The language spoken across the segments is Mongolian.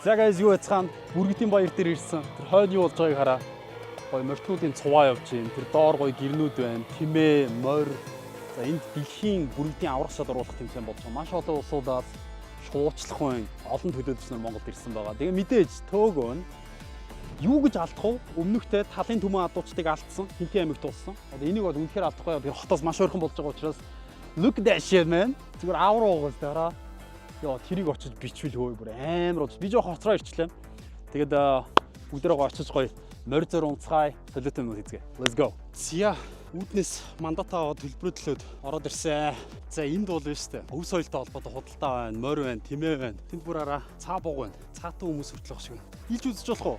За guys юу яцхан бүргэдийн баяр дээр ирсэн. Тэр хойд юу болж байгааг хараа. Гоё морьтуудын цуваа явж байна. Тэр доор гоё гэрнүүд байна. Тимээ, морь. За энд дэлхийн бүргэдийн аврах чадвар оруулах тэмцээн болж байгаа. Маш олон улсуудаас шуучлах байна. Олон төлөөлөгч нар Монголд ирсэн байгаа. Тэгээ мэдээж төөгөө нь юу гэж алдах вэ? Өмнөхтэй талын түмэн адуучдыг алдсан. Хинтээ аймагт тулсан. Одоо энийг бол үнэхээр алдахгүй. Тэр хотоос маш ойрхон болж байгаа учраас look at that shit man. Зүгээр авраа угаас дараа. Яа тэрийг очиж бичвэл хөөе бүр амар болж би жоох хоцроо ирчлээ. Тэгээд бүгдээрээ очиж гоё морь зөр унцгаая. Солиотой юм хийцгээ. Let's go. Зя үүднээс мандатаа аваад төлбөрөдлөөд ороод ирсэн. За энд бол байна штэ. Өв соёлтой холбоотой худалдаа байна, морь байна, тэмээ байна. Тэнд бүр араа цаа бог байна. Цаатан хүмүүс хүртэл ах шиг. Илж үзэж болох уу?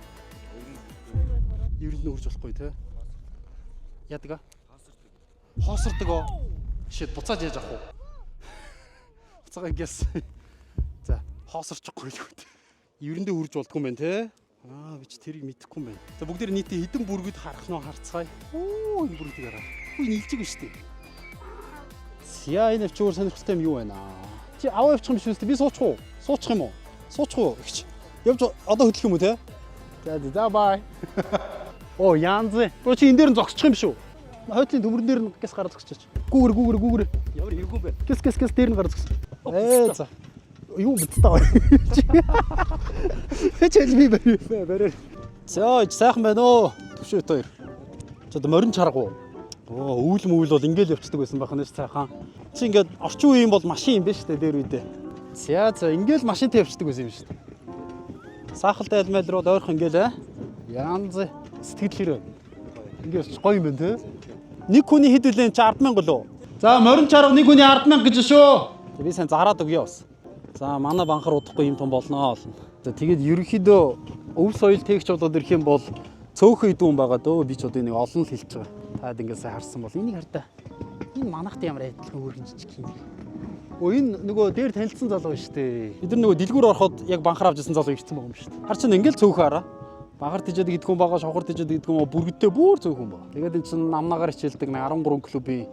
Ерөнд нь үрж болохгүй те. Яадаг аа? Хоосордог оо. Shit буцааж яаж авах вэ? Буцаага гяс. За хоосорчихгүй л үү. Ерөндөө үрж болдгүй юм байна те. Би ч тэрийг мэдэхгүй юм байна. За бүгд нийтээ хэдэн бүргэд харах нь харцгаая. Энэ бүргэдийг хараа. Энэ илжиг нь штэ. Яа энэ ч өөр сонирхолтой юм юу байна аа. Чи аваа явчих юм биш үстэй. Би суучих уу? Суучих юм уу? Суучих уу? Ихч. Явж одоо хөдлөх юм уу те? За бай. Оо янз. Гоо чи энэ дээр нь зогсчих юм биш үү? Хойтлын төмөрн дээр нь гэс гараа зогсчих. Гүүгэр. Ямар эргүү бэ? Гэс дээр нь гараа зогсчих. За. Юу битtaa. Хэчэл би барай. За сайхан байна оо. Төвшөө хоёр. Чод морин чаргуу. Өвөл бол ингээл явцдаг байсан байх нь сайхан. Чи ингээд орчин үеийн бол машин юм байна шүү дээ дээр үедээ. За ингээл машинтай явцдаг байсан юм шүү дээ. Саахалтай айлмал руу ойрхон ингээл янз сэтгэл хэрэг. Ингээд гоё юм байна те. Нэг хүний хэд үлэн чи 100000 лөө. За морин чарга нэг хүний 100000 гэж шүү. Би сайн зараад өгье бас. За манай банхар удахгүй юм том болноо. За тэгээд ерөнхийдөө өв соёл тээгч болоод ирэх юм бол цөөхөн идүүн байгаа дөө. Би ч одоо энийг олон л хэлж байгаа. Таад ингээд сайн харсан бол энийг хар та. Энэ манахтай ямар адилхан өөргөн жижиг юм. Энэ нөгөө дээр танилцсан залуу шүү дээ. Бид нар нөгөө дэлгүүр ороход яг банхар авч ирсэн залуу ирсэн байгаа юм шүү дээ. Хар чинь ингээд цөөхөн хараа. Банхар тижээд идэх хүн байгаа, шохор тижээд идэх хүн бүргэдтэй бүр цөөхөн байгаа. Тэгээд энэ чинь намнаагаар хичээлдэг 13 клубын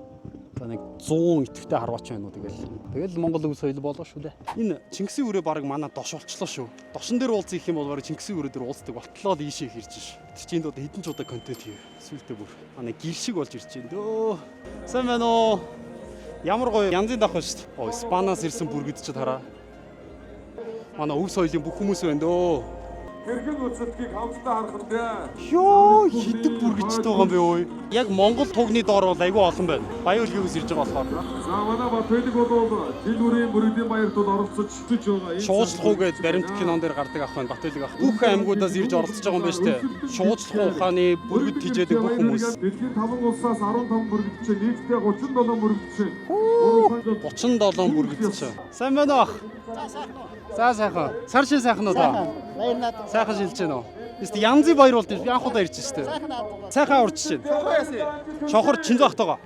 нэг 100 идэвхтэй харваач байна уу тэгэл Монгол өв соёл болоо шүү дээ. Энэ Чингисийн үрээ баг манай дош болчлоо шүү. Дошн дээр уулзах их юм бол баг Чингисийн үрээ дээр уулздаг болтлоо л ийшээ хэрж ш. Тэр чинь одоо хэдэн ч удаа контент хийв. Сүлдээ бүр манай гэр шиг болж ирж байна дөө. Сайн байна уу? Ямар гоё янзын давх шүү дээ. Испаноос ирсэн бүргэд ч хараа. Манай өв соёлын бүх хүмүүс байна дөө. Хэрхэн үзэлтгийг хамтдаа харах вэ? Йоо хитэг бүргэжтэй байгаа юм бэ ой. Яг Монгол тугны доор бол айгүй олон байна. Баян үлгээс ирж байгаа болохоор. За манай Батбайлаг бол жил бүрийн бүргэдийн баярт оролцож байгаа. Шуучлах уу гэж баримт кинон дээр гардаг ах байна. Батбайлаг ах. Бүх аймагуудаас ирж оролцож байгаа юм байна шүү дээ. Шуучлах ухааны бүргэд тижээдэг бүх хүмүүс. Дэлхийн 5 улсаас 15 бүргэдчээ нийтдээ 37 бүргэдчээ. 37 бүргэдчээ. Сайн байна уу? За сайхан. Сар шин сайхан уу та? Баярнаад. Сайхан шилж байна уу? Эсвэл янзын баяр болд юм. Би анх удаа ирж штэ. Сайхан урч шин. Шохор чинзүү ахтайгаа.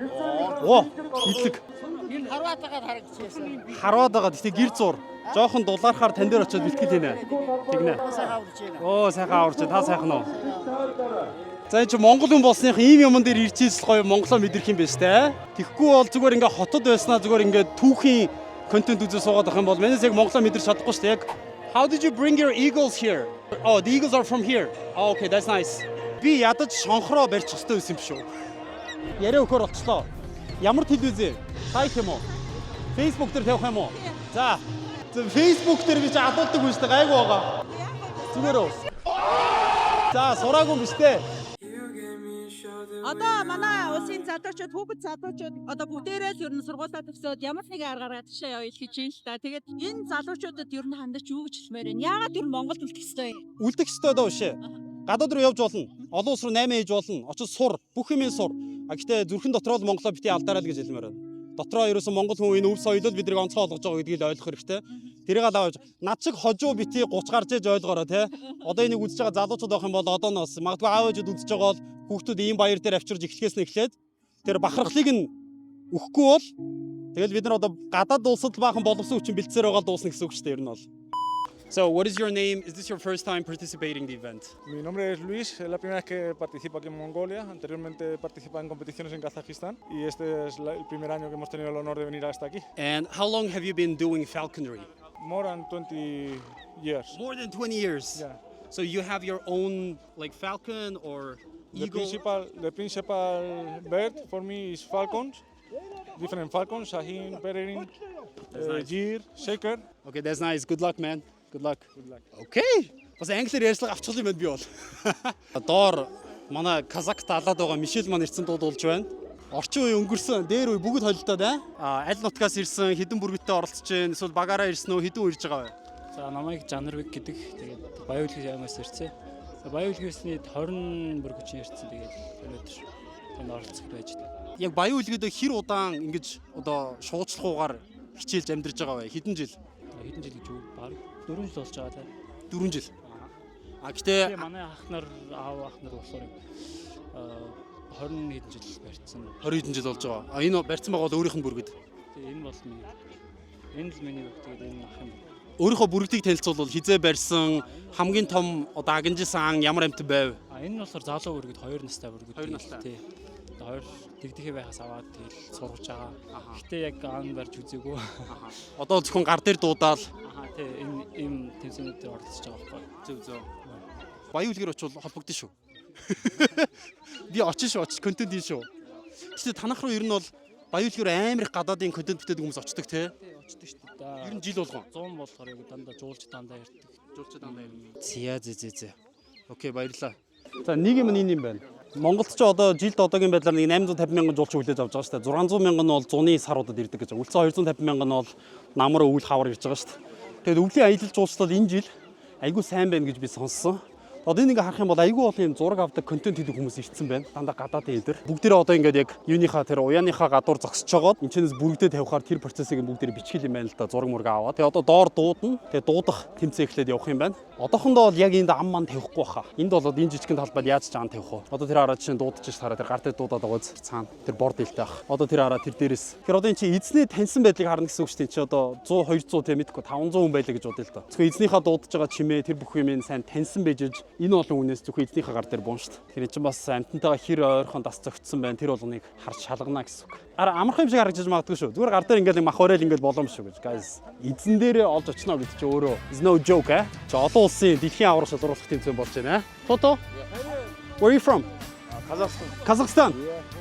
Оо, идлэг. Энэ харваатагаар харагдчихсан. Харваад байгаа. Гэтэ гэр зур. Жохон дулаархаар тань дээр очиод бэлтгэл хийнэ. Тэгнэ. Сайхан урж байна. Оо, сайхан урч. Та сайхан уу? За энэ чи Монгол хүн болсных ийм юмн дээр ирж ийсэл гоё Монголоо мэдэрх юм байна штэ. Тэгэхгүй бол зүгээр ингээ хотод байснаа зүгээр ингээ түүхийн контент үзээ суугаад ах юм бол манайс яг Монголоо мэдэрч чадахгүй шүү дээ. Яг how did you bring your eagles here? Oh, the eagles are from here. Oh, okay, that's nice. Би ядаж шонхороо барьчих хэрэгтэй байсан юм шүү. Яриа өгөхөр болчлоо. Ямар телевиз? Сайт юм уу? Facebook дээр тавих юм уу? За. Facebook дээр би ч адуулдаг хүн шүү дээ. Гайгүй байгаа. Зүгээр үү? За, сураагүй биш дээ. Одоо манай улсын залуучууд хүүхэд залуучууд одоо бүгдээрээ л ер нь сургуулаа төгсөөд ямар нэгэн аргаар тушаа явъя гэж байна л та. Тэгээд энэ залуучуудад ер нь хандаж юу гэж хэлмээр байна? Яагаад ер нь Монголд үлдэх ёстой юм? Үлдэх ёстой доо шээ. Гадаад руу явж болно. Олон улс руу 8 ээж болно. Очиж сур. Бүх юмээ сур. Гэхдээ зүрхэн дотроо л Монголоо битгий алдаарай л гэж хэлмээр байна. Дотроо ерөөсөн Монгол хүн энэ өв соёлол бидрийг онцгой олгож байгаа гэдгийг л ойлгох хэрэгтэй. Тэрийг л авч над шиг хожуу битгий 30 гарч ээж ойлгоорой те. Одоо энийг үзэж байгаа залуучууд байх юм бол одооноос магадгүй аав ээжүүд үзэж байгаа бол хүүхдүүд ийм баяр дээр авчирж эхлэхээс нь эхлээд тэр бахархлыг нь өгөхгүй бол тэгэл бид нар одоо гадаад улсад баахан боловсон хүчин бэлдсээр байгаа дуусна гэсэн үг шүү дээ ер нь бол. So, what is your name? Is this your first time participating in the event? Mi nombre es Luis, es la primera vez que participo aquí en Mongolia. Anteriormente participaba en competiciones en Kazajistán y este es el primer año que hemos tenido el honor de venir hasta aquí. And how long have you been doing falconry? More than 20 years. More than 20 years. Yeah. So you have your own like falcon or The eagle? principal bird for me is falcons. Different falcons, Shahin, Peregrine, Gir, Shaker. Okay, that's nice. Good luck, man. Good luck. Good luck. Okay. Бас англиар ярьцлага авчихсан юм байна би бол. Доор манай Казак талаад байгаа Мишель маань ирсэн дуудулж байна. Орчин үе өнгөрсөн, дээр үе бүгд холилдоод аль нутгаас ирсэн, хэдэн бүргэдтэй оролцож байна, эсвэл багаараа ирсэн үү, хэдэн үе ирж байгаа вэ? За намайг Жанарвик гэдэг. Тэгээд Баяуулгын аймагаас ирсэн. Баяуулгын 20 бүргүүчийн ирсэн. Тэгээд өнөөдөр тэнд оролцох байж байна. Яг баян үлгэдэг хэр удаан ингэж одоо шуучлахуугаар хичээлж амьдарч байгаа вэ? Хэдэн жил? Хэдэн жил гэж үү? Бараг 4 жил болж байгаа тийм. 4 жил. Гэтээ Манай аав ахнар болохоор 20 хэдэн жил барьсан. 20 хэдэн жил болж байгаа. Энэ барьсан байгаа бол өөрийнх нь бүргэд. Тэгээд энэ бол миний. Энэ л миний бүх. Тэгээд энэ ах юм. Өөрийнхөө бүргэдгийг танилцуулбал хизээ барьсан хамгийн том одоо агнжсан ан ямар амт байв? Энэ нь болохоор залуу бүргэд 2 настай бүргэд. 2 настай. Тий. 2 дэгдэхээ байхаас аваад тэгэл сургаж байгаа. Гэтэ яг ан барьж үзээгүй. Одоо зөвхөн гар дээр дуудаал. Тий энэ ийм тэмцээнүүд дээр оролцож байгаа байхгүй. Зөв. Баян үлгэр очвол холбогдсон шүү. Би очиж контент ийн шүү. Гэтэ танах руу ер нь бол баян үлгэр амар их гадаадын контент бүтээдэг хүмүүс очдог те. Очдог шүү дээ. Ер нь жил болгоо. 100 болохоор яг дандаа жуулж дандаа ярьдаг. Зээ. Окей, баярлалаа. За нэг юм энэ юм байна. Монголд ч одоо жилд одоогийн байдлаар нэг 850 мянган жуулч хүлээж авч байгаа шүү дээ. 600 мянган нь бол зуны саруудад ирдэг гэж. Үлцэн 250 мянган нь бол намар өвөл хавар ирж байгаа шүү дээ. Тэгээд өвлийн аялал жуулчлал энэ жил айгүй сайн байна гэж би сонссон. Одоо нэг харах юм бол айгүй бол юм зураг авдаг контент хийдэг хүмүүс ирсэн байна. Дандаа гадаадын эдэр. Бүгдээрээ одоо ингээд яг юуныхаа тэр уяаныхаа гадуур зогсож жогоод энэ чэнэс бүрэгдээ тавихаар тэр процессыг бүгдээрээ бичгэл юм байна л да зураг мураг аваад. Тэгээ одоо доор дуудана. Тэгээ дуудах тэмцээн эхлээд явах юм байна. Одоохондоо бол яг энд ам маань тавихгүй баха. Энд бол энэ жижигхэн талбайд яаж ч ам тавих вэ? Одоо тэр хараад чинь дуудаж хараа тэр гар дээр дуудаад байгаа үз цаана. Тэр борд илтэй бах. Одоо тэр хараа тэр дээрээс. Тэгэхээр одоо энэ чинь эзний таньсан байдлыг харна гэсэн үг шүү дээ. Чи одоо 100 200 тийм мэдгүй 500 хүн байлаа гэж бодъё л доо. Зөвхөн эзнийхээ дуудаж байгаа чимээ тэр бүх юм сайн таньсан байж энэ олон хүнээс зөвхөн эзнийхээ гар дээр буун шүү дээ. Тэр чинь бас амтантайгаа хэр ойрхон дас зөгцсөн байна. Тэр болгоныг харж шалгана гэсэн үг. Амархан юм шиг харагдаж магадгүй шүү. Зүгээр гар дээр ингээл мах орел ингээл боломжгүй гэж. Guys, эзэн дээрээ олж очно гэдэг чинь өөрөө is no joke а. Чи олон улсын дэлхийн аврах шалруулах тэмцээн болж байна. Фото? Where are you from? Kazakhstan.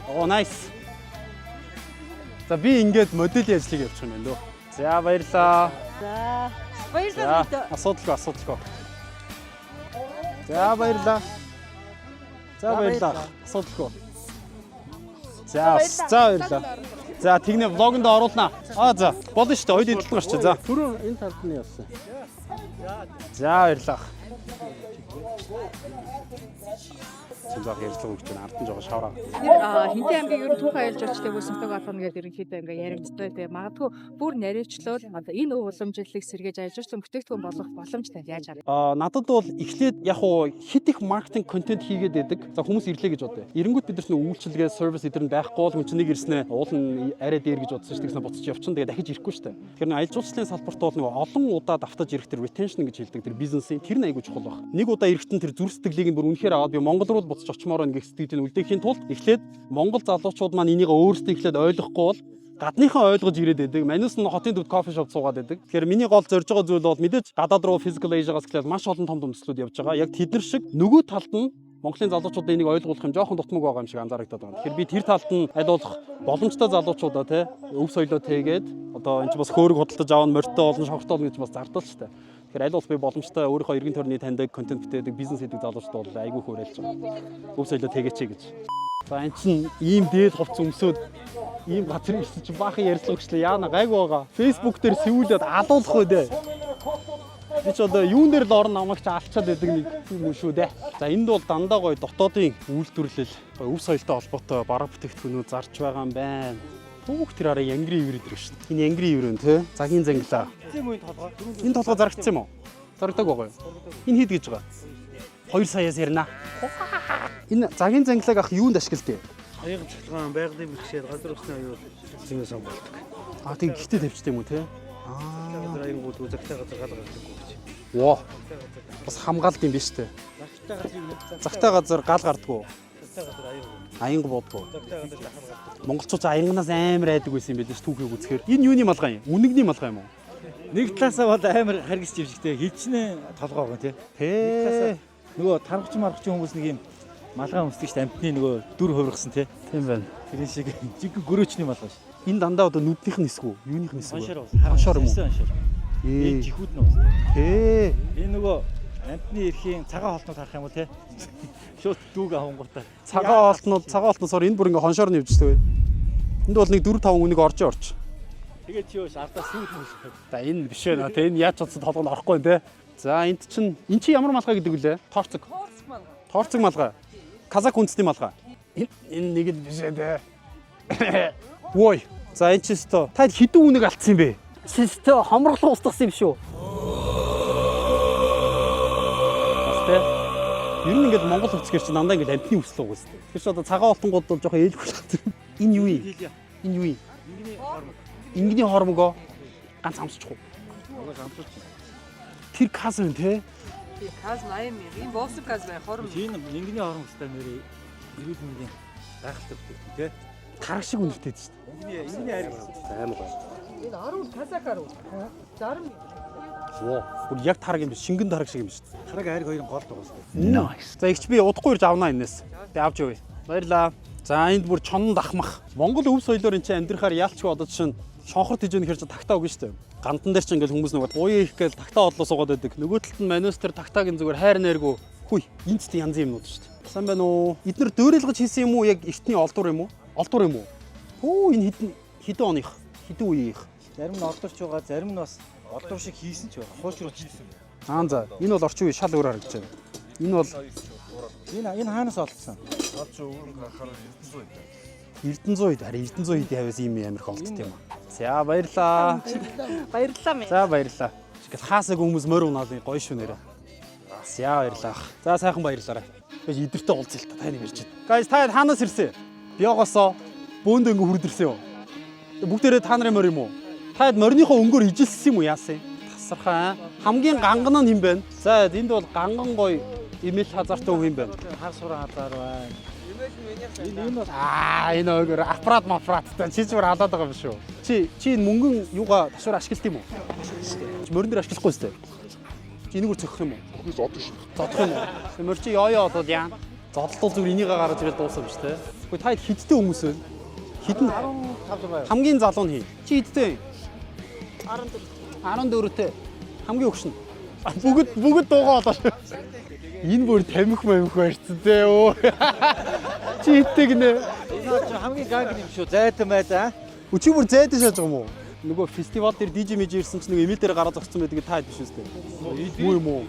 Oh nice. За би ингээд модели ажлыг явуучих юм байна лөө. За баярлаа. За баярлалаа. Асуудалгүй. За баярлаа. Асуудалгүй. За баярлаа. За тэгнэ влогонд оруулнаа. За болно шүү дээ. Хоёул эдэлт гарч. За. Түрүү энэ талд нь явсан. За баярлаа. Зөвхөн ярьцлага өгч байна. Ард нь жоо шавраа. Хинтээ аймгийн ер нь түүхэн аялал жуулчдын хөлсөнтөг болгоно гэдэг ерөнхийдөө ингээ яригддаг. Тэгээ магадгүй бүр наривчлал энэ уламжлалыг сэргээж аялал жуулчлал бүтээгдэхүүн болгох боломж тань яаж хараа? Надад бол эхлээд яг уу хит их маркетинг контент хийгээд байдаг. За хүмүүс ирлээ гэж бодъё. Эрэнгүүт бид нар үйлчилгээ, сервис эдэр нь байхгүй бол хүн чинь нэг ирснэ уул нь арай дээр гэж бодсон шүү дээ. Тэгснэ буцаж явчихна. Тэгээ дахиж ирэхгүй шүү дээ. Тэгэхээр аялал жуулчлалын салбарт бол нэг олон удаа давтаж ирэх тэр retention гэж хэлдэг. Тэр бизнесийн тэр нь айгүй чухал баг. Нэг удаа ирэхдээ тэр зүрх сэтгэлийг нь бүр үнэхээр аваад би Монгол руу буцаж очимоор нэг сэтгэлийн үлдээхийн тулд эхлээд Монгол залуучууд маань энийг өөрсдөө эхлээд ойлгохгүй бол гадныхан ойлгож ирээд байдаг. Манус нь хотын төвд кофе шоп суугаад байдаг. Тэгэхээр миний гол зорж байгаа зүйл бол мэдээж гадаад руу physical Asia-гаас эхлээд маш олон том төслүүд явж байгаа. Яг тэднэр шиг нөгөө талд нь Монголын залуучуудыг энийг ойлгуулах юм жоохон дутмаг байгаа юм шиг анзаарагдаад байна. Тэгэхээр би тэр талд нь аль болох боломжтой залуучуудаа те өв соёлоо тээгээд одоо энэ ч бас хөөрөг худалдаж аавн морьтой олон шогтой олон гэж бас зардал ч те. Тэгэхээр аль болох би боломжтой өөрийнхөө эргэн тойрны таньдаг контент бүтээдэг бизнес хийдэг залуучууд бол айгүй хөөрэлж байгаа. Өв соёлоо тээгээч гэж. За энэ чинь ийм дээд хувц өмсөд ийм газар ирсэн чинь баахан ярьцлага өгчлээ яана гайгүй байгаа. Facebook дээр сэвүүлээд алуулах үү дээ. Би ч одоо юун дээр л орон намайг ч алчаад байдаг нэг юм шүү дээ. За энд бол дандаа гоё дотоодын үйлдвэрлэл, өв соёлтой холбоотой бараа бүтээгдэхүүнүүд зарж байгаа юм байна. Бүх тэр араа янгри ивэр идэх шүү дээ. Энэ янгри ивэр нь те. Загийн зангилаа. Энэ толгой зарагдсан юм уу? Зарагдаг байгаа юу? Энэ хэд гэж байгаа? 2 саяас ярина. Энэ загийн зангилааг ах юунд ашигладаг? Аяг цэцлэгэн байгалийн бэлгшээд газар усны аюул зингээ сон болдог. Тэг гихтэй тавьчтай юм уу те? Газар аяг бол үзэгтэй газар галгаа гэж. Воо. Бас хамгаалт юм биш үү? Загтай газар гал гардггүй. Аянга бодгоо. Монголчууд аянгнаас амар айдаг байсан юм байлээ ш түүхийг үзэхээр. Энэ юуны малгай юм? Үнэгний малгай юм уу? Нэг талаасаа бол амар харгас живжигтэй хилчнээ толгоогоо тий. Тэ. Нөгөө тархч мархч хүмүүс нэг юм малгай өмсдөг шүү дээ амтны нөгөө дүр хувиргасан тий. Тийм байна. Тэр шиг жиг гөрөөчний малгай шүү. Энэ дандаа одоо нүднийх нь хэсгүү, юуных нь хэсгүү. Ханшаар юм уу? Ээ. Жихүүд нөө. Тэ. Энэ нөгөө амтны эрхийн цагаан холтнууд харах юм бол тий. Шууд дүүг авангуудаа. Цагаан олтносоор энэ бүр ингээ хоншоор нь явж штэ. Энд бол нэг 4-5 хүнийг орж. Тэгээд чи өөш ардаа сүйд юм шиг. За энэ биш ээ наа. Тэ энэ яаж чадсан толгойд орохгүй нэ. За энд чинь ямар малгай гэдэг үлээ? Торцог. Торцог малгай. Казак үндэсний малгай. Энэ нэг л биш ээ тэ. Вой. За энэ чинь өстө. Та хэдэн үнийг алдсан юм бэ? Чи өстө хомроглон устгасан юм шүү. Тэ. Ер нь ингээд Монгол хувцгэр чинь дандаа ингээд амтны өслөө уус. Тэр чинь одоо цагаан олтонгууд бол жоохон ээлгүй шат. Энэ юу юм? Энэ юу юм? Ингэний хормогоо ганц амсчихгүй. Тэр каз юм те? Каз найм юм. Босс каз бай хором. Энэ ингэний хормогстай нэрээ ирүүл мэндийн гайхалтай бүтээгдэхүүн те. Тарах шиг үнэтэй шүү дээ. Ингэний хайр амар гоё. Энэ 10 казакаар уу? 60. Оо, бүр яг тараг юм биш, шингэн тараг шиг юм шүү дээ. хараг хайр хоёрын гол дуусна. Nice. За ихч би удахгүй ирж авнаа энэс. Би авч явъя. Баярлаа. За энд бүр чонн дахмах. Монгол өв соёлоор энэ чинь амьдрахаар яалчгүй одоо чинь шонхор тижээн хэрэг тагтаа өгнө шүү дээ. Гандан дээр чинь ингээл хүмүүс нөгөө буян их гээл тагтаа одлоо суугаад байдаг. Нөгөө талд нь манустер тагтаагийн зүгээр хайр нэргүй. Хүй, энэ ч янзын юмнууд шүү дээ. Сайн байна уу? Эднэр дөөрэлгэж хийсэн юм уу? Яг эртний олдуур юм уу? Олдуур юм уу? Хөө энэ хэдэн оных? Хэдэн үеийнх? Зарим нь олдорч байгаа, зарим нь бас олдор шиг хийсэн ч байгаа. Хуучруулж хийсэн. Аа за, энэ бол орчин үе шал өөр харагдаж байна. Энэ бол энэ хаанаас олдсон? Эрдэнэ үед харин Эрдэнэ үед яваас ийм амирх олдт юм аа. За баярлаа. Баярлалаа минь. За баярлаа. Тэгэл хаасаг хүмүүс морь унаалын гоё шүү нэрэ. За баярлаа. За сайхан баярлаарай. Гэж идэртэй уулзъя л та тань ярьж байна. Guys та хаанаас ирсэн? Биогоосоо бөөндөө ингээ хүрдэрсэн юу? Бүгдээрээ та нарын морь юм уу? Та морьныхоо өнгөөр ижилсэн юм уу яасан? Тасархаа. Хамгийн ганган нь хэм байна? За энд бол ганган гоё имэл хазаартай хүн юм байна. Хар сураа хазаар байна. Энэ өгөр аппарат мафраттай чи зүгээр халаад байгаа юм шүү. Чи энэ мөнгөн юугаа ташуур ашиглах юм уу? Чи морин дээр ашиглахгүй сте. Чи энэгээр цохих юм уу? Зодох шүү. Зодох юм уу? Мөр чи ёо одоо яа. Зодлол зүгээр энийг гаргаж ирэл дууссан биз дээ. Гэхдээ та хэдтэй хүмүүс вэ? Хэдэн 15 байв. хамгийн залуу нь хий. Чи хэдтэй? 14-тэй. Хамгийн өгшин. Бүгд дуугаа болоо шүү. Энэ бүр тамхи барьцсан дээ өө. Чи хэдтэй гинэ? Энэ ч хамгийн ганг юм шүү. Зайтай майдаа. Өчиг бүр зайтай шааж байгаа юм уу? Нөгөө фестивал дээр DJ мэж ирсэн чинь нөгөө эмээл дээр гараа зогссон байдаг та биш үстэй. Муу юм уу?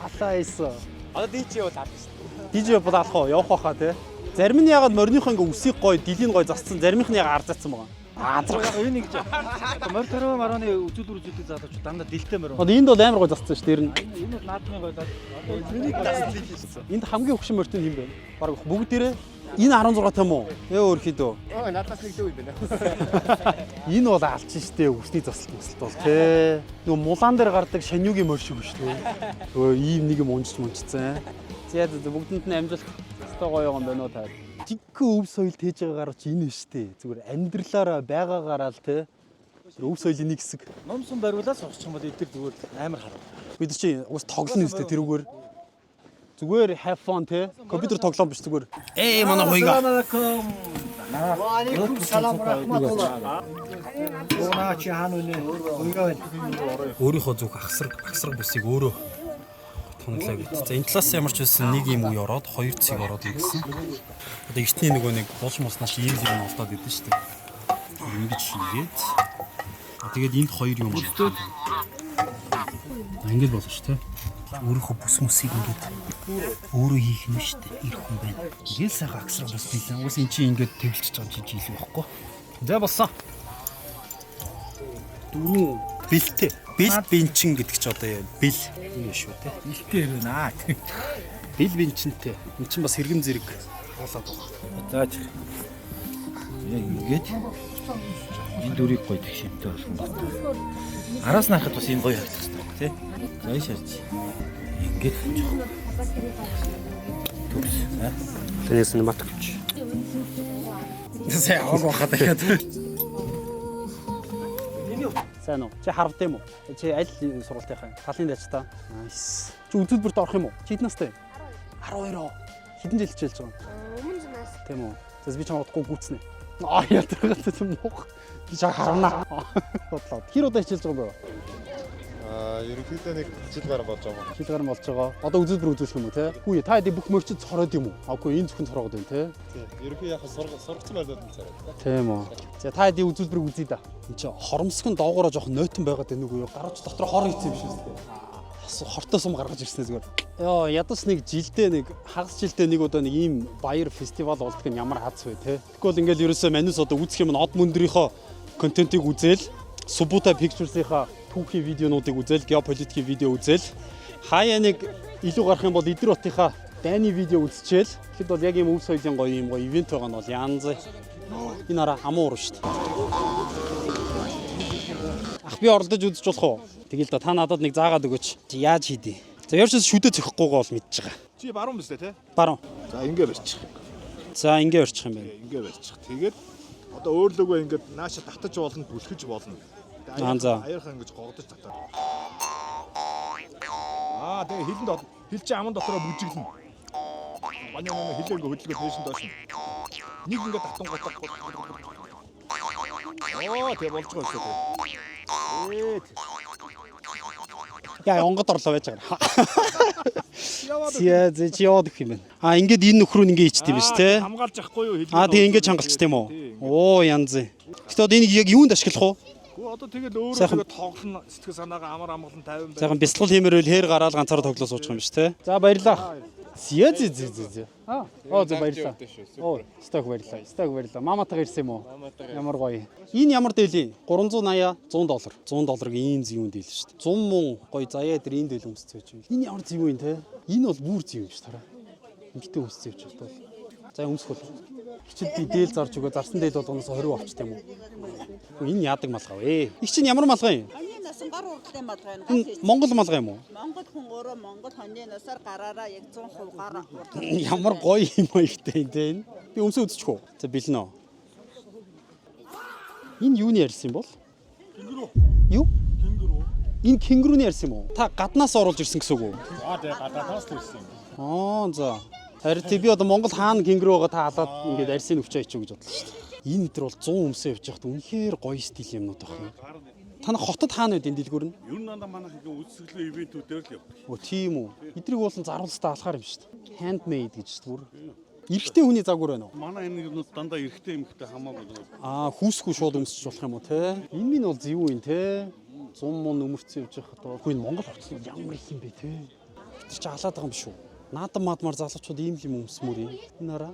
Алаайсаа. Одоо DJ бол алах шүү. DJ бол алах уу? Явах байхаа те. Зарим нь ягаад морьныхоо ингээ үсийг гоё, дилийн гоё засцсан, зарим нь ягаад арзаацсан байгаа. Яг энэ гэж. Морь төрөө марооны үзүүлдэг залууч дандаа дэлтэй морь. Одоо энд бол амар гоё засцсан шүү дээ. Энэ бол наадмын гоё. Одоо энийг зассан. Энд хамгийн өгшин морьтой юм бэ? Бараг бүгдээрээ энэ 16 юм уу? Өөр хідөө. Надаас нэг дүү юм байна. Энэ бол алчин штэ өсний заслалт бол тий. Нөгөө мулаан дээр гардаг шаньюгийн морь шиг шүү дээ. Өө ийм нэг юм унжцсан. За бүгдэнд нь амжилт өстой гоё юм байна уу та. Жигхэн өв соёл тээж байгаагаар чи энэ штэ. Зүгээр амьдралаараа байгаагаараа л тий. Өв соёлын нэг хэсэг. Номсон бариулаас сонсчих юм бол эдгээр зүгээр амар харав. Бид чи уус тоглоно үстэй тэрүүгээр. Зүгээр have fun те. Компьютер тоглоом биш зүгээр. Манай хоёга. Валейкум салам рахматуллах. Гонаа чи хаана үнэ? Хоёга байна. Өөрийнхөө зүг ахсар бүсийг өөрөө тоноглоо гэт. За энэ талаас ямар ч байсан нэг юм уу ороод хоёр цэг ороод ирсэн. Одоо эртний нэг болж моснаас ийм юм олдоод идэв шүү дээ. Ингэж хийгээд. Тэгээд энд хоёр юм болчихсон. Ингэж болно шүү те. Өөрийнхөө бүс мөсийг ингээд өөрөө хийх юм шүү дээ. Ирэх хүн байна. Ингээл сайхан ахсар бус билээ. Уус эн чинь ингээд тэвлчихэж байгаа юм чи илүү байхгүй. За болсон. Дөрөв бэлтэй. Бэл бенчин гэдэг чи одоо бэл юм шүү те. Илтэй ирнэ аа. Бэл бенчинтэй. Эн чинь бас хэрэгэн зэрэг болоод байгаа. За. Ингээд энэ дөрийг гоё тэгшэнтэй болсон байна. Араас нь харахад бас энэ гоё харагдах хэрэгтэй тий. За шаарч. Ингээд төгс. Тэнэс нь матгч. Сая авах хатаад. Сайн уу? Чи харав тийм үү? Чи аль сургалтынхаа? Талын дайчтай. Nice. Чи үзүүлбэрт орох юм уу? Чи хэд настай? 12. Хэдэн жил хичээлж байгаа? Өмнө зунаас. Тийм үү? Тэс би ч удахгүй гүйтснэ. Яатрагт юм уу? Би чаг харна. Бодлоо. Хэр удаа хичээлж байгаа юм бэ? Ерөнхийдөө нэг жил гарсан болж байгаа. Жил гарсан болж байгаа. Одоо үзүүлбэр үзүүлэх юм уу те? Хүү та хэд бүх мөрчид цороод юм уу? Аггүй энэ зөвхөн цороод байна те. Тийм. Ерөнхий яг сургацсан байлаад нь цараад. Тийм үү. За та хэд үзүүлбэрийг үзье да. Энд чи хоромсгон доогоороо жоохон нойтон байгаад байна уу? Гарч дотор хор хийсэн юм шиг үү? Хортой сум гаргаж ирсэн зүгээр. Яа, ядас нэг жилдээ нэг хагас жилдээ нэг удаа нэг ийм баяр фестивал болдог нь ямар хац вэ те. Тэгвэл ингээл ерөөсөө манус одоо үзэх юм од мөндрийнхөө контентыг үзээл, Subuta Pictures-ийнхаа түүхийн видеонуудыг үзээл, геополитикийн видео үзээл, хаяа нэг илүү гарах юм бол Идэр хотынхаа дайны видео үзчихээл. Тэгэхэд бол яг ийм өв соёлын гоё юм гоё ивент байгаа нь бол янз. Энэ араа амуур шүү дээ. Ах би оролдож үзэж болох уу? Тэгэл да та надад нэг заагаад өгөөч. Яаж хийдий? За яарчаас шүдэ зөхөхгүйгээ бол мэдж байгаа. Чи баруун биз дээ, тэ? Баруун. За ингээ барьчих. За ингээ барьчих юм байна. Ингээ барьчих. Тэгээд одоо өөрлөгөө ингээд нааша татаж болно, бүлхэж болно. За. Аяархан ингэж гогдож татаа. Тэгээ хилэнд хил чи аман дотороо бүжиглэн. Манай хилээгөө хөдөлгөөл нээшин доош. Нэг ингээд татан готох. Тэгээ болж байгаа шүү дээ. Яа, онгод орлоо байж байгаа. Яа, чи яваад их юм байна. Ингээд энэ нөхрөө ингээ ичт юм биш те. Хамгаалж авахгүй юу хилээ. Тэгээ ингээ чангалч тийм үү? Оо, янз. Гэтэ одоо энийг яг юунд ашиглах вэ? Одоо тэгэл өөрөө тоглоно сэтгэл санаагаа амар амгалан 50 байна. Сайхан бясалгал хиймээрэл хээр гараал ганцаараа тоглоо суучих юм биш те. За баярлалаа. Зя. Оо за баярлалаа. Оо, сток баярлалаа. Сток баярлалаа. Маматайгаа ирсэн юм уу? Ямар гоё. Энэ ямар дээлий? 380, $100. $100-ыг ийм зүүн дийл шүү дээ. 100 мөн гоё заяа дээр энэ дээл өмсцөөж байна. Энэ ямар зүүн юм те? Энэ бол бүр зүүн юм ш тараа. Ингэхдээ өмсцөөж байна. За өмсөх бол. Хичээл би дээл зарж өгөө. Зарсан дээл болгоноос 20 авчт юм уу? Энэ яадаг малгай вэ? Их чинь ямар малгай юм? Насан гар урдлын малгай нь. Монгол малгай юм уу? Монгол хүн өөрөө Монгол хоньны насаар гараараа яг 100% гар урдлаа. Ямар гоё юм аа ихтэй энэ. Би өмсөө үзчих үү? За бэлнэ. Энэ юуны ярьсан юм бол? Кенгуру. Юу? Кенгуру. Энэ кенгуруны ярьсан юм уу? Та гаднаас оруулж ирсэн гэсэн үг үү? Тэгээ гадаадаас л ирсэн За. юм. Харин би одоо Монгол хаана кенгуру байгаа та халаад ингээд арьсын өвчөө ичүү гэж бодлоо шүү дээ. Энэ өдөр бол 100 өмсөө явж байхад үнэхээр гоё стил юмнууд байна. Танах хотод хаана байд энэ дэлгүүр нь? Ер нь дандаа манайх ингээ үзэсгэлэн ивентүүдээр л явдаг. Оо тийм үү. Эдрийг уулын заруулстаа алхаар юм шүү дээ. Handmade гэж бүр. Эрэгтэй хүний загвар байна уу? Манай энэ юмнууд дандаа эрэгтэй эмэгтэй хамаагүй. Хүүсгүй шууд өмсөж болох юм уу те? Энэ минь бол зөв юм те. 100 мөн өмөрцөн явж байхад бол үгүй Монгол хотод ямар их юм бэ те? Тэр чи халаад байгаа юм шүү. Наадам мадмар залуучууд ийм л юм өмсмөр юм. Энэ араа.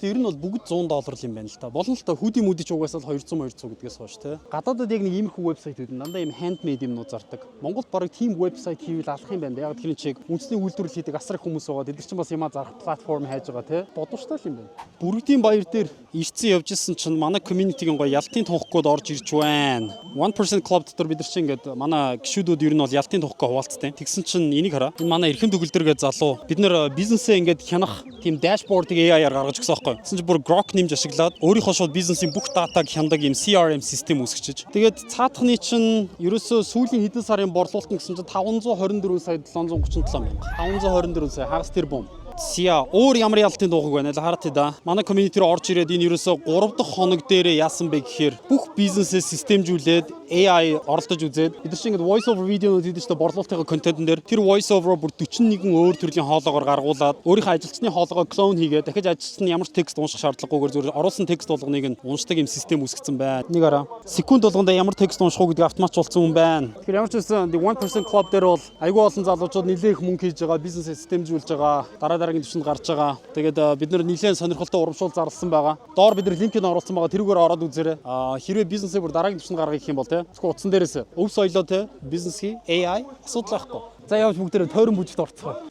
Тэр нь бол бүгд $100 юм байна л та. Болно л та хүди мүди ч угаасаа 200 гэдгээс хойш те. Гадаадад яг нэг иймэрхүү вебсайтууд дандаа ийм handmade юмнууд зардаг. Монголд бараг тийм вебсайт хийвэл алах юм байна. Яг тэр чиг үндэсний үйлдвэрлэл хийдэг асар их хүмүүс байгаа. Тэд нар чинь бас юмаа зарах платформ хайж байгаа те. Бодвоштой л юм байна. Бүрэгдийн баяр дээр ирцэн явж исэн чинь манай community-гийн гоё ялтын тунхгууд орж ирж байна. 1% club дотор бид нар чинь ингээд манай гишүүдүүд ер нь бол ялтын тунхгаа хуваалцтай. Тэгсэн чинь энийг хараа. Энэ манай эрхэм төгөлдөр гэж залуу. Бид нар бизнесээ ингээд хянах тийм дашбордыг AI-аар гаргаж өгсөн байхгүй. Тэгсэн чинь бүр Grok нэмж ашиглаад өөрийнхөө шууд бизнесийн бүх датаг хяндаг юм CRM систем үүсгэж. Тэгээд цаатхны чинь ерөөсөө сүүлийн хэдэн сарын борлуулалт нь гэсэн чинь 524 сая 737 мянга. 524 сая хагас тэрбум. Сия өөр ямар ялтын дуугаг байна л хараад да. Манай community руу орж ирээд энэ ерөөсөө 3 дахь хоног дээрээ яасан бэ гэхээр бүх бизнесээ системжүүлээд AI оролдож үзээд бид нар чинь ингээд voice over видеонууд хийдэг чинь борлуулалтын контентн дээр тэр voice over бүр 41 өөр төрлийн хоолоогоор гаргуулад өөрийнхөө ажилчны хоолоогоо клон хийгээд дахиж ажилчид нь ямар ч текст унших шаардлагагүйгээр зөвхөн оруулсан текст болгоныг нь уншдаг юм систем үүсгэсэн байна. Нэг араа секунд болгондоо ямар текст унших уу гэдэг автоматжуулсан юм байна. Тэгэхээр ямар ч байсан 1% club дээр бол айгүй олон залуучууд нэлээх мөнгө хийж байгаа, бизнесээ системжүүлж байгаа. Дараагийн төвшөнд гарч байгаа. Тэгээд бид нар нэлээд сонирхолтой урамшуул зарласан байгаа. Доор бид нар линкийг оруулсан байгаа. Тэрүүгээр ороод үзээрэй. Хэрвээ бизнесээ бүр дараагийн төвшөнд гаргах юм бол те. Зөвхөн утсан дээрээс өв соёлоо те. Бизнесийн AI асуудал байхгүй. За явж бүгдээрээ тойрон бүжигт орцгоо.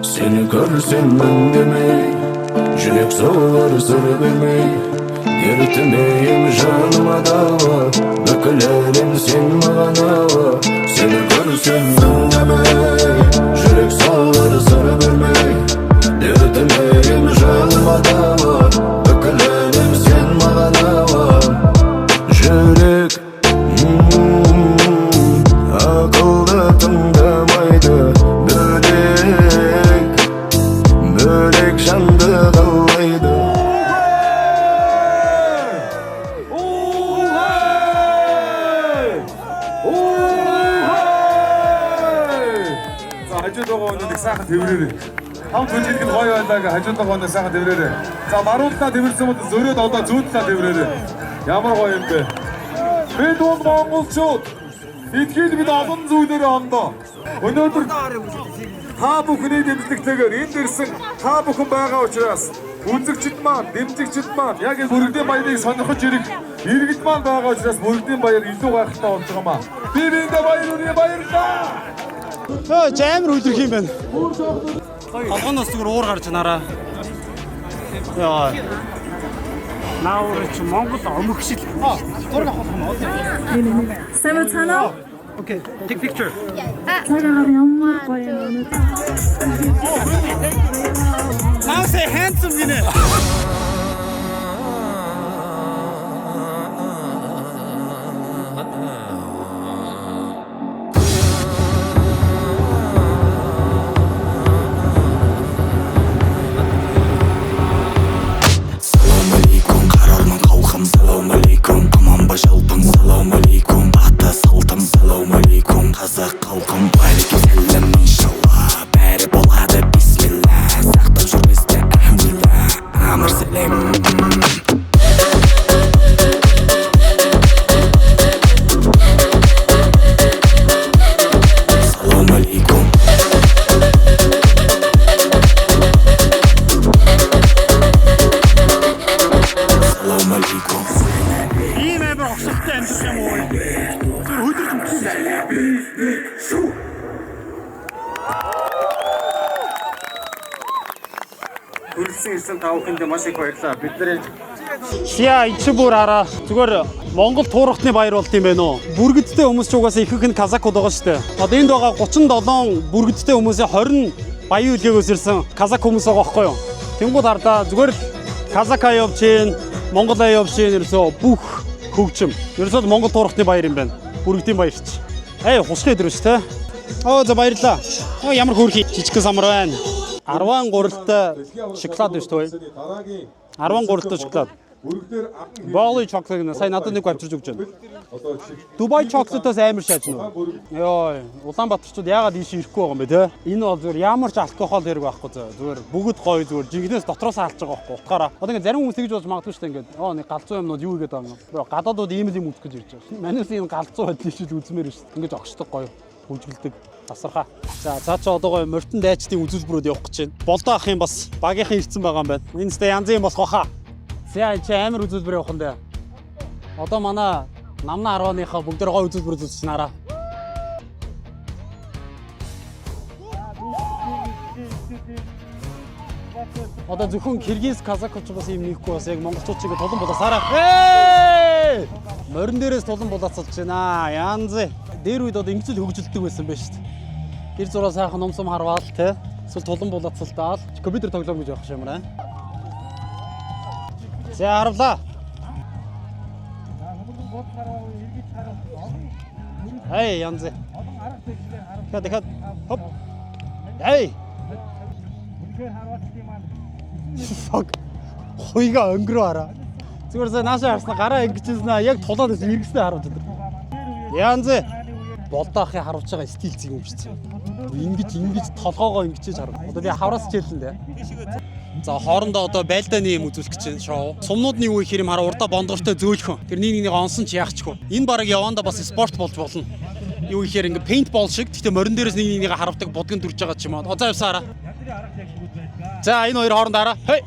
Seni görsem ben demey, yürek soğur sır vermey. Yürütmeyim canıma dava, dökülerim sen bana. Seni görsem ben demey, yürek Жүрек соғар сыр бермей Дертімейім жаныма дауа Бүкіленім сен маған ауа Жүрек ақылды тыңдамайды Бөлек жанды қалайды хажууд байгаа хүнийг сайхан тэрвэрээрэй. Хамт хүчилгэд гоё байлаа гэ хажууд байгаа хүнийг сайхан тэрвэрээрэй. За маруултаа тэрвэрсэн бол зөрөөд одоо зүүдлээ тэрвэрээрэй. Ямар гоё юм бэ? Бид бол монголчууд. Эдгээр бид олон зүйлээр ондоо. Өнөөдөр та бүхний дэмжлэгтэйгээр энд ирсэн та бүхэн байгаа учраас үзэгчд маань, дэмжигчд маань яг энэ Мөрөгдийн баярыг сонирхож ирэх иргэд маань байгаа учраас Мөрөгдийн баяр илүү гайхалтай болж байгаа маа. Би биэндээ баярын баярлаа. Жамир өдрөх юм байна. Толгоноос зүгээр уур гарч нараа. Яа. Нааурч Монгол омөгшил. Зураг авах юм уу? Сайн байна уу? Okay, take picture. Цагаагаар ямар гоё юм. Now say handsome гинэ. Қазақ халқым байлық сәлем иншалла бәрі болады бисмилла сақтап жүр бізді әмділла амыр сәлем салам алейкум салам алейкум Ийм амар огшилттай амьд юм уу? Зүр хөдөлж өмчсөн. Хүрэлцэн ирсэн та бүхэнд маш их баярлалаа. Бидний Яа, энэ ч бүр хараа. Зүгээр Монгол туурахтны баяр болт юм байна уу? Бүргэдтэй хүмүүс ч угаасаа ихэнх нь казакууд байгаа шүү дээ. Одоо энд байгаа 37 бүргэдтэй хүмүүсийн 20 баян үлгээгөөс ирсэн казак хүмүүс байгаа байхгүй юу? Тэнгууд хардаа зүгээр л казакаа явж гин, Монголоо явж гин ерөөсөө бүх хөгжим. Ерөөсөө Монгол туурахтны баяр юм байна. Бүргэдийн баярч. Хусах өдөр шүү дээ. За баярлаа. Ямар хөөрхий жижиг самар байна. 13-т шоколад биш үү? 13-т шоколад. Bali chocolate сайн надад нэг авчирж өгч байна. Dubai chocolate-аас амар шааж нөө. Йоо, Улаанбаатарчууд яагаад ийш ирэхгүй байгаа юм бэ те? Энэ бол зүгээр ямар ч алкогол хэрэг байхгүй зүгээр бүгд гоё зүгээр жигнээс дотроос хаалж байгаа байхгүй утгаараа. Одоо ингэ зарим хүмүүс тэгж болж магадгүй шүү дээ ингэ. Нэг галзуу юмнууд юу игээд байгаа юм. Гадаадууд ийм л юм үзэх гэж ирж байгаа. Манайс энэ галзуу байдлыг шил үзмээр шүү дээ. Ингэж огшдог гоё хөгжүүлдэг. Тасархаа. За цаа чи одоо гоё морьтон дайчдын үзүүлбэрүүд явах гэж байна. Болдоо ах юм бас багийнхан ирсэн байгаа юм байна. Энэ сте янзын юм болох хаа. За чи амар үзүүлбэр явах юм даа. Одоо манай намна 10-ныхаа бүгд гоё үзүүлбэр үзүүлсэн нараа. Одоо зөвхөн Киргиз, Казакч бас юм нэхгүй бас яг монголчууд чигээ тулан булаасаараа. Морин дээрээс тулан булаацалж байна. Янз. Дээр үед одоо ингэж л хөгжилдэг байсан байж шүү дээ. Гэр зураа сайхан номсом харваал те. Эсвэл тулан булаацалдаал компьютер тоглоом гэж явах юм аа. За харуулаа. Янз. Дахиад хоп. Fuck. Хойга өнгөрөө хараа. Зүгээр сая наашаа харснаа гараа ингэжсэн яг тулаад байсан эргэснээ харуулж байна. Янз. Болдоохын харуулж байгаа стил зэг юм биш. Ингэж толгоогоо ингэжээж харав. Одоо би хавраас чийлэн дээ. За хоорондоо одоо байлдааны юм үзүүлэх гэж байна шоу. Сумнуудны юу их юм хараа урдаа бондгортой зөөлхөн. Тэр нэг онсон ч яахчгүй. Энэ баг яванда бас спорт болж болно. Юу ихээр ингээ пейнтбол шиг гэхдээ морин дээрээс нэг харавдаг будган төрж байгаа ч юм аа. За явсаараа. За энэ хоёр хооронд хараа. Хей.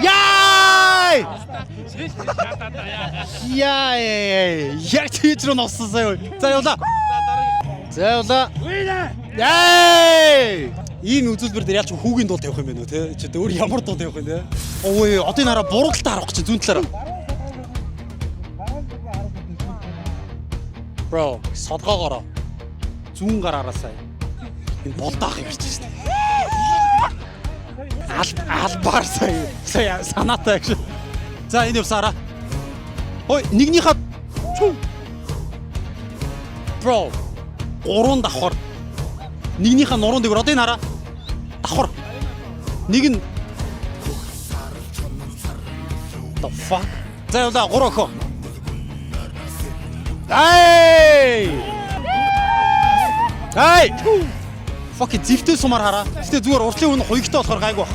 Яй! Яй! Яг тийч рүү носсон сая. За явлаа. За явлаа. Яй! Ийм үзүүлбэр дээр яаж ч хүүгийн дуу тавих юм бэ нөө те? Чи өөр ямар дуу тавих юм те? Ой, одоо энэ хараа буруудалтаа харах гэж зүүн талаараа. Bro, содгоогоороо. Зүүн гараараа сая. Энэ болдоох юм ярьж байна. Албаар сая санаатай гэж. За энэ явсараа. Ой, нэгнийхээ Bro. 3 давхар. Нэгнийхээ нуруунд дэвэр одоо энэ хараа. Давхар. Нэг нь The fuck? За явлаа 3 охин. Ай! Fucking зэвтэй сумаар хараа. Гэтэ зүгээр уртлын өмнө хуйгтай болохоор гайгүй баг.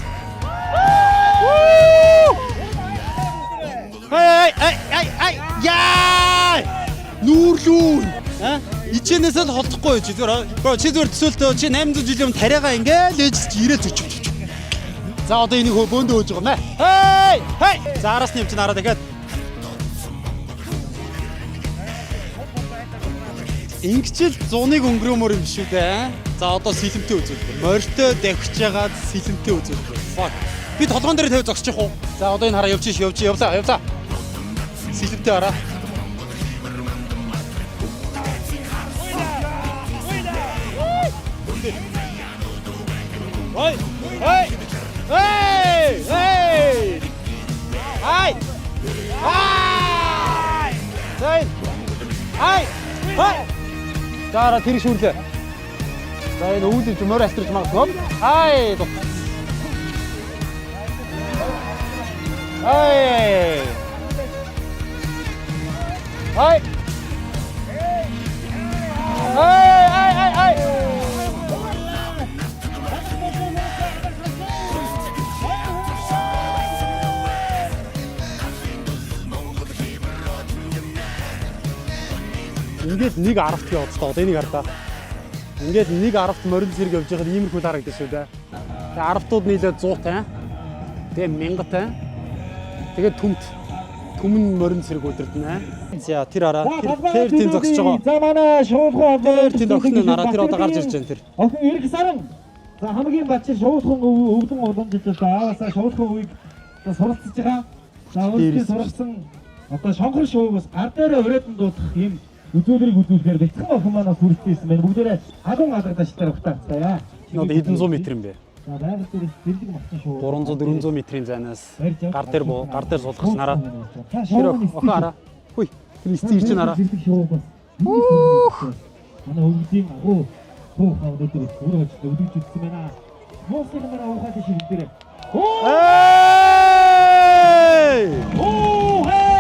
Ай! Яа! Нүүрлүүн. Ичэнээс л холдохгүй чи зүгээр. Чи зүгээр төсөөлтөө чи 800 жилийн өмнө тариагаа ингээл ээжч ирээд зүч. За одоо энийг бөөндөө хөөж байгаа мэ. Хей! За араас нь юм чи нараа дахиад. Ингэчл 100-ыг өнгөрөөмөр юм шүү дээ. За одоо сэлэмтэй үзүүлбэр. Морьтой давхиж ягаад сэлэмтэй үзүүлбэр. Fuck. Би толгоон дээр тавь зогсчих уу? За одоо энэ хараа явлаа. Сэлэмтэй хараа. За тэр шүүрлээ. За энэ үүлж морь астрч магадгүй. Ингээд нэг 10-т явуулсан. Одоо энийг хардаа. Ингээд нэг 10-т морин зэрэг явж байхад иймэрхүү харагдаж шүү дээ. Тэгээ 10-тууд нийлээд 100-тай. Тэгээ 1000-тай. Тэгээ түмэн морин зэрэг өдөрдөнэ. За тэр хараа. Тэр тийм зогсож байгаа. За манай шуудхан тэр тийм охин нараа тэр одоо гарч ирж байна тэр. Охин Ирэх Саран. За хамгийн бачир шуудхан өвдөн уламжилж байгаа. Аваасаа шуудхан үеийг суралцж байгаа. За өөрсдөө суралцсан одоо шонхор шуугаас гар дээрээ өрөөдөн дуусах юм үзүүлбэрийг үзүүлэхээр бэлтгэн охин манаас хүрэлцсэн байна. Бүгдээрээ хадун алгадаштай ухтаацгаая. Одоо хэдэн 100 метр юм бэ? За байгаль дээр зэрлэг махсан шүү. 300-400 метрийн зайнаас гар дээр суулгах нараа. Тэр охин хараа. Хүй. Тэр нэстэ ирж нараа. Манай өвгдийн агуу өнөөдөр өөрөж өвдөж үзсэн байна. Моосыг манай ухаад шиг дээр.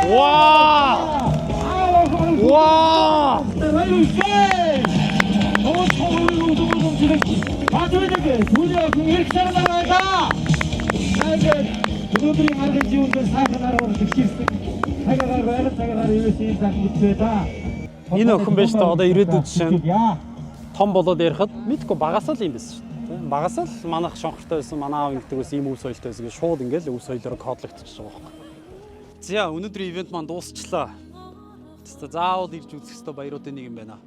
Вау! Энэ охин байж та одоо ирээдүйд жишээ нь том болоод ярихад мэдгүй багасаа л юм байсан шүү дээ. Багасаа л манайх шонхортой байсан, манай аав ингэдэг байсан, ийм үс соёлтой байсан гэж шууд ингээл үс соёлоор кодлогдчихж байгаа байхгүй. За өнөөдрийн ивент маань дуусчлаа. Заавал ирж үзэх ёстой баяруудын нэг юм байна.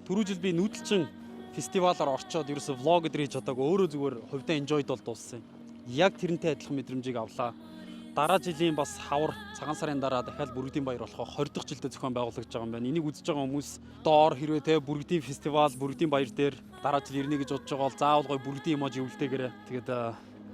Түрүү жил би нүүдэлчин фестивалаар орчоод ерөөсө влог өдр хийж чадаагүй өөрөө зүгээр хувьдаа enjoyд бол дууссан. Яг тэрнтэй адилхан мэдрэмжийг авлаа. Дараа жилийн бас хавар цагаан сарын дараа дахиад Бүргэдийн баяр болохоо 20 дахь жилдээ зохион байгуулагдаж байгаа юм байна. Энийг үзэж байгаа хүмүүс доор хэрвээ те Бүргэдийн фестивал, Бүргэдийн баяр дээр дараа жил ирнэ гэж бодож байгаа бол заавал гоё Бүргэдийн эможи өвлдөгөөрэй. Тэгээд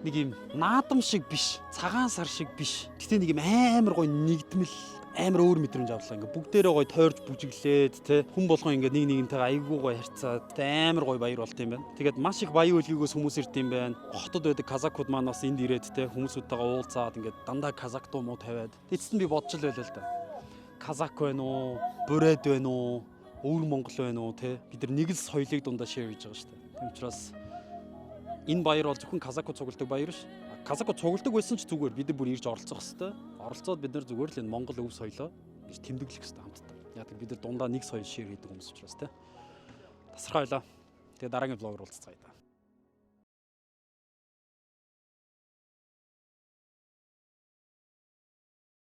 нэг юм наадам шиг биш, цагаан сар шиг биш. Гэтэ нэг юм амар гоё нэгдмэл амар өөр мэдрэмж авлаа. Ингээ бүгдээрээ гоё тойрж бүжиглээд те хүн болгоо ингээ нэг нэгнтэйгээ айгүй гоё харьцаад амар гоё баяр болт юм байна. Тэгээд маш их баян үлгийгөөс хүмүүс ирд юм байна. Хотод байдаг казакууд маань бас энд ирээд те хүмүүсүүдтэйгээ уулзаад ингээ дандаа казак дуу муу тавиад. Эцэст нь би бодож л байлаа л да. Казак байна уу? Бурайд байна уу? Өвөр Монгол байна уу те? Бид нар нэг л соёлыг дундаа шеэр хийж байгаа шүү дээ. Тийм учраас энэ баяр бол зөвхөн казакууд цугладаг баяр ш. Казакууд цугладаг байсан ч зүгээр бид нар бүр ирж оролцох хэвээр. Оролцоод бид нар зүгээр л энэ Монгол өв соёлоо гэж тэмдэглэх хэвээр хамтдаа. Яг бид нар дундаа нэг соёл шеэр хийдэг хүмүүс учраас те. Тасархай байлаа. Тэгээ дараагийн влогоор уулзцгаая.